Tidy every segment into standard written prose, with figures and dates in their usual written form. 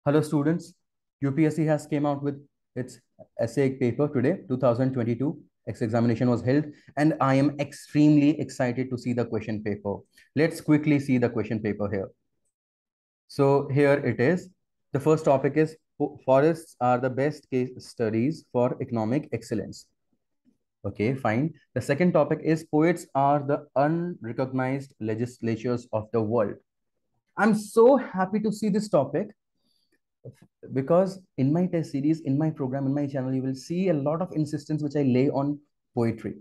Hello students, UPSC has came out with its essay paper today, 2022. Examination was held and I am extremely excited to see the question paper. Let's quickly see the question paper here. So here it is. The first topic is forests are the best case studies for economic excellence. Okay, fine. The second topic is poets are the unrecognized legislatures of the world. I'm so happy to see this topic because in my test series, in my program, in my channel, you will see a lot of insistence which I lay on poetry.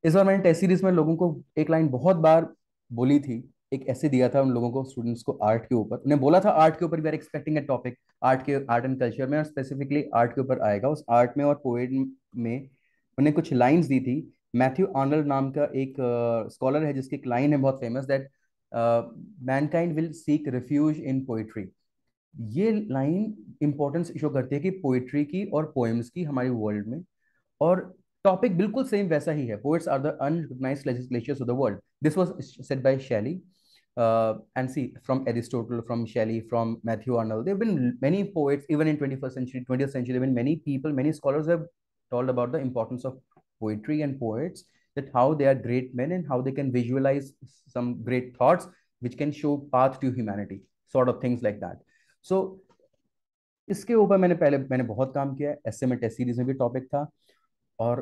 इस बार मैंने test series में लोगों को एक line बहुत बार बोली थी, एक ऐसे दिया था उन लोगों को, स्टूडेंट्स को, आर्ट के ऊपर उन्हें बोला था आर्ट के ऊपर we are expecting a topic, art के आर्ट एंड कल्चर में और स्पेसिफिकली आर्ट के ऊपर आएगा। उस आर्ट में और पोएट में उन्हें कुछ लाइंस दी थी। मैथ्यू आर्नल्ड नाम का एक स्कॉलर है जिसकी एक लाइन है बहुत famous, that Mankind will seek refuge in poetry. ये लाइन इंपॉर्टेंस शो करती है कि पोइट्री की और पोएम्स की हमारे वर्ल्ड में, और टॉपिक बिल्कुल सेम वैसा ही है। Poets are the unrecognised legislators of the world, this was said by Shelley and see, from Aristotle, from Shelley, from Matthew Arnold, there have been many poets even in 21st century, 20th century. There have been many people, many scholars have told about the importance of poetry and poets, that how they are great men and how they can visualize some great thoughts which can show path to humanity, sort of things like that. So इसके ऊपर मैंने बहुत काम किया है। ऐसे में test series में भी टॉपिक था, और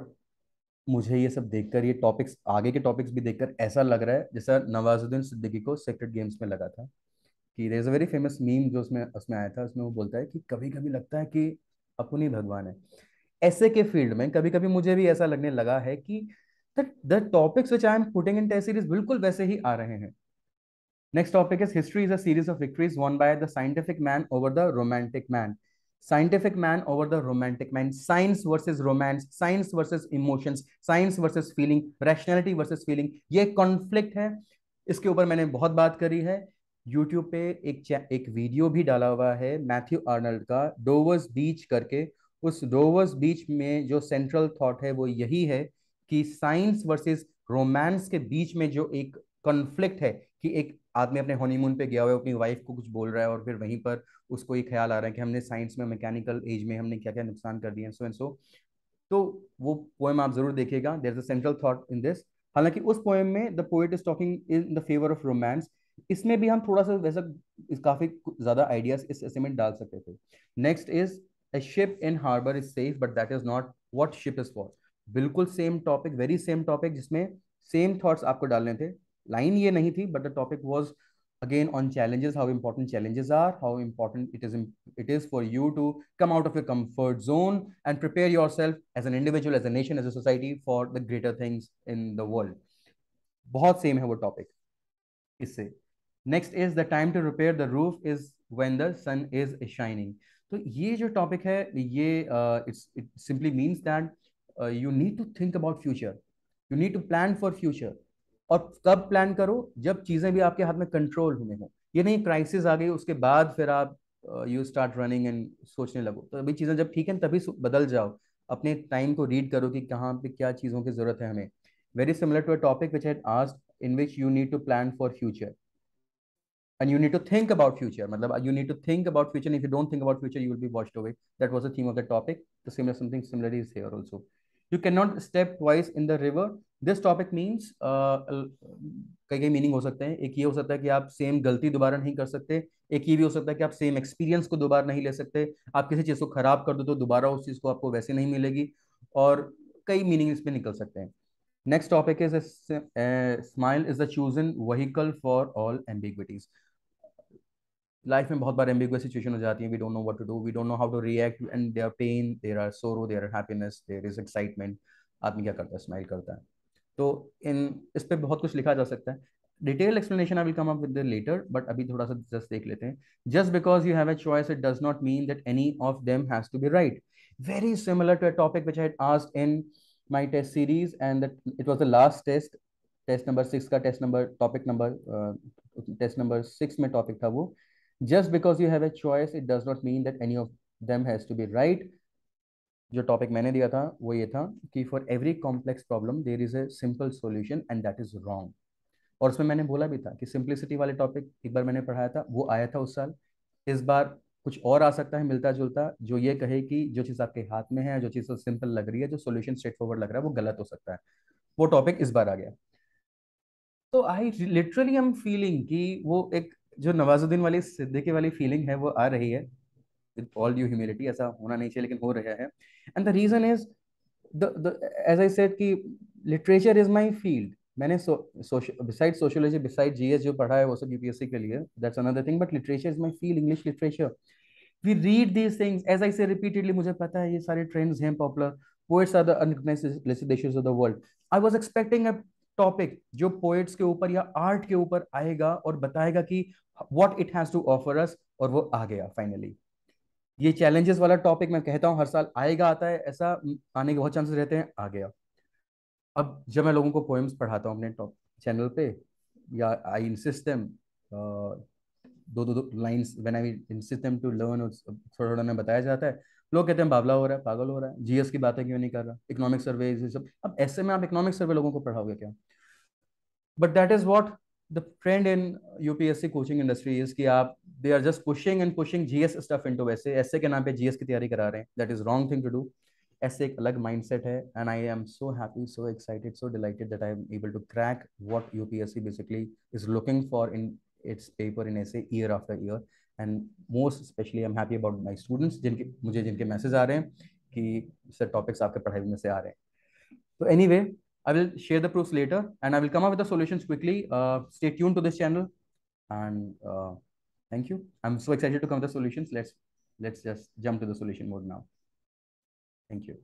मुझे ये सब देखकर, ये टॉपिक्स, आगे के टॉपिक्स भी देखकर ऐसा लग रहा है जैसा नवाजुद्दीन सिद्दीकी को सेक्रेट गेम्स में लगा था। कि there is a very famous meme जो उसमें उसमें आया था, उसमें वो बोलता है कि कभी कभी लगता है कि अपन ही भगवान है। ऐसे के फील्ड में कभी कभी मुझे भी ऐसा लगने लगा है कि the topics which I am putting in test series बिल्कुल वैसे ही आ रहे हैं। Next topic is history is a series of victories won by the scientific man over the romantic man. Scientific man over the romantic man. Science versus romance, science versus emotions, science versus feeling, rationality versus feeling. ये conflict है, इसके ऊपर मैंने बहुत बात करी है। YouTube पे एक वीडियो भी डाला हुआ है मैथ्यू आर्नल्ड का, डोवर्स बीच करके। उस डोवर्स बीच में जो सेंट्रल थॉट है वो यही है कि साइंस वर्सेस रोमांस के बीच में जो एक कॉन्फ्लिक्ट है, कि एक आदमी अपने हनीमून पे गया हुआ है, अपनी वाइफ को कुछ बोल रहा है और फिर वहीं पर उसको ये ख्याल आ रहा है कि हमने साइंस में, मैकेनिकल एज में हमने क्या क्या नुकसान कर दिए हैं, सो एंड सो। तो वो पोएम आप जरूर देखिएगा, there is a central thought in this. हालांकि उस पोएम में the poet is talking in the favour of romance. इसमें भी हम थोड़ा सा वैसा काफी ज्यादा आइडियाज इस ऐसे में डाल सकते थे। Next is a ship in harbour is safe but that is not what ship is for. बिल्कुल same topic, very same topic, जिसमें सेम थॉट्स आपको डालने थे। लाइन ये नहीं थी, but the topic was again on challenges, how important challenges are, how important it is for you to come out of your comfort zone and prepare yourself as an individual, as a nation, as a society for the greater things in the world. बहुत same है वो topic इससे। Next is the time to repair the roof is when the sun is shining. तो ये जो topic है, ये it simply means that you need to think about future, you need to plan for future. और कब plan करो, जब चीजें भी आपके हाथ में कंट्रोल में हो। ये नहीं क्राइसिस आ गई उसके बाद फिर आप यू स्टार्ट रनिंग एंड सोचने लगो। तो अभी चीजें जब ठीक है तभी बदल जाओ। अपने टाइम को रीड करो कि कहाँ पे क्या चीजों की जरूरत है हमें। Very similar to a topic which I had asked, in which you need to plan for future and you need to think about future, matlab you need to think about future, and if you don't think about future you will be washed away. That was the theme of the topic. The similar, something similar is here also. You cannot step twice in the river. This topic means कई कई meaning हो सकते हैं। एक ये हो सकता है कि आप सेम गलती दोबारा नहीं कर सकते। एक ये भी हो सकता है कि आप सेम एक्सपीरियंस को दोबारा नहीं ले सकते। आप किसी चीज को खराब कर दो तो दोबारा उस चीज को आपको वैसे नहीं मिलेगी। और कई मीनिंग इसमें निकल सकते हैं। Next topic is smile is the chosen vehicle for all ambiguities. Life में बहुत बार एम्बिगुअस सिचुएशन हो जाती है, we don't know what to do, we don't know how to react, and there pain, there are sorrow, there are happiness, there is excitement. आदमी क्या करता है, स्माइल करता है। तो इन इस पे बहुत कुछ लिखा जा सकता है। Detail explanation I will come up with later, but अभी थोड़ा सा जस्ट देख लेते हैं। Just because you have a choice it does not mean that any of them has to be right. Very similar to a topic which I had asked in my test series, and that it was the last test, test number 6 का test number, topic number, test number 6 में topic था वो। Just because you have a choice it does not mean that any of them has to be right. जो topic मैंने दिया था वो ये था कि for every complex problem there is a simple solution and that is wrong. और उसमें मैंने बोला भी था कि सिंप्लिसिटी वाले टॉपिक एक बार मैंने पढ़ाया था, वो आया था उस साल। इस बार कुछ और आ सकता है मिलता जुलता, जो ये कहे कि जो चीज़ आपके हाथ में है, जो चीज़ सिंपल लग रही है, जो सोल्यूशन स्ट्रेट फॉरवर्ड लग रहा है, वो गलत हो सकता है। वो टॉपिक इस बार आ गया। तो आई लिटरली एम फीलिंग कि वो एक जो नवाजुद्दीन वाली सिद्दीकी वाली फीलिंग है वो आ रही है, विद ऑल ड्यू ह्यूमिलिटी, ऐसा होना नहीं चाहिए लेकिन हो रहा है। And the reason is the as I said कि लिटरेचर इज माय फील्ड। मैंने बिसाइड सोशियोलॉजी, बिसाइड जीएस जो पढ़ा है वो सब यूपीएससी के लिए, that's another thing, but literature is my field, English literature. We read these things as I say repeatedly, मुझे पता है ये सारे ट्रेंड्स हैं popular, poets are the unrecognised literatures of the world. I was expecting a topic जो poets के ऊपर या आर्ट के ऊपर आएगा और बताएगा कि what it has to offer us, और वो आ गया फाइनली। ये चैलेंजेस वाला टॉपिक मैं कहता हूँ हर साल आएगा, आता है ऐसा, आने के बहुत चांसेस रहते हैं, आ गया। अब जब मैं लोगों को पोएम्स पढ़ाता हूँ अपने टॉप चैनल पे, या आई इंसिस्ट देम दो lines, when I insist them to learn, थोड़ा थोड़ा मैं बताया जाता है, लोग कहते हैं बावला हो रहा है, पागल हो रहा है, जीएस की बातें क्यों नहीं कर रहा, इकोनॉमिक सर्वे ये सब। अब ऐसे में आप इकोनॉमिक सर्वे लोगों को पढ़ाओगे क्या? But that is what the trend in UPSC coaching industry is, कि आप they are just pushing and pushing GS stuff into ऐसे, ऐसे के नाम पे जीएस की तैयारी करा रहे हैं। That is wrong thing to do. ऐसे एक अलग माइंडसेट है, and I am so happy, so excited, so delighted that I am able to crack what UPSC basically is looking for in its paper in essay year after year. And most especially I'm happy about my students, जिनके message आ रहे हैं कि sir topics आपके पढ़ाई में से आ रहे हैं। तो anyway, I will share the proofs later and I will come up with the solutions quickly. Stay tuned to this channel, and thank you. I'm so excited to come with the solutions. Let's just jump to the solution mode now. Thank you.